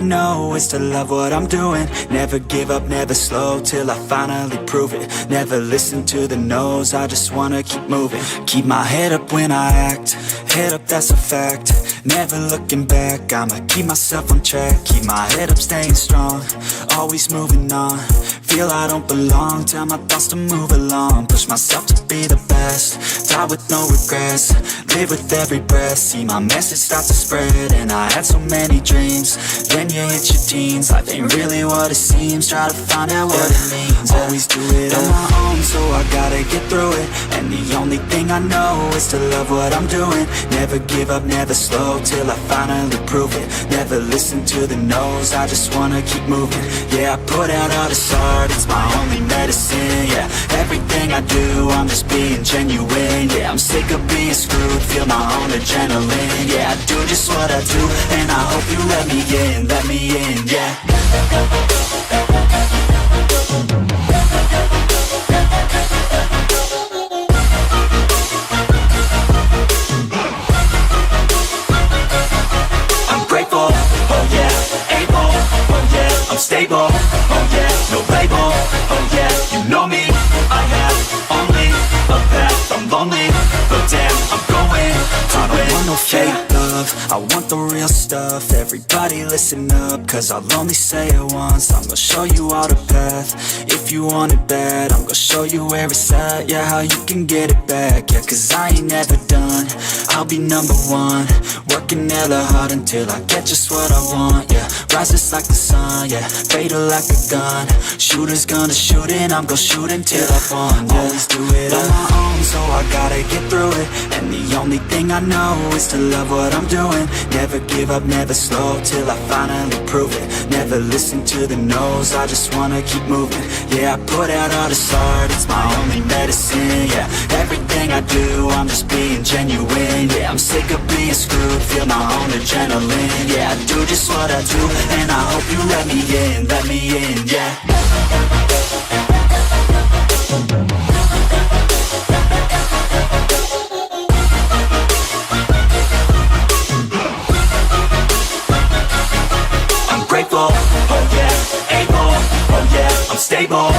know is to love what I'm doing. Never give up, never slow, till I finally prove it. Never listen to the no's, I just wanna keep moving. Keep my head up when I act, head up, that's a fact. Never looking back, I'ma keep myself on track. Keep my head up, staying strong, always moving on. Feel I don't belong, tell my thoughts to move along. Push myself to be the best, die with no regrets. Live with every breath, see my message start to spread. And I had so many dreams, then you hit your teens. Life ain't really what it seems, try to find out what it means. Always do it on my own, so I gotta get through it. And the only thing I know is to love what I'm doing. Never give up, never slow, till I finally prove it. Never listen to the no's, I just wanna keep moving. Yeah, I put out all this art, it's my only medicine. Yeah, everything I do, I'm just being genuine. Yeah, I'm sick of being screwed, feel my own adrenaline. Yeah, I do just what I do, and I hope you let me in, yeah. I'm grateful, oh yeah, able, oh yeah, I'm stable, oh yeah, no label, oh yeah, you know me, I have only a path, I'm lonely, but damn, I'm going to win. I don't want no fake love, I want the real stuff. Everybody listen up, cause I'll only say it once. I'm gonna show you all the path, if you want it bad. I'm gonna show you where it's at, yeah, how you can get it back. Yeah, cause I ain't never done, I'll be number one. Working hella hard until I get just what I want, yeah. Rises like the sun, yeah, fatal like a gun. Shooter's gonna shoot and I'm gonna shoot until I won, yeah. Always do it on my own, so I gotta get through it. And the only thing I know is to love what I'm doing. Never give up, never slow, till I finally prove it. Never listen to the no's, I just wanna keep moving. Yeah, I put out all this art, it's my only medicine. Yeah, everything I do, I'm just being genuine. Yeah, I'm sick of being screwed, feel my own adrenaline. Yeah, I do just what I do, and I hope you let me in, yeah. I'm grateful, oh yeah, able, oh yeah, I'm stable,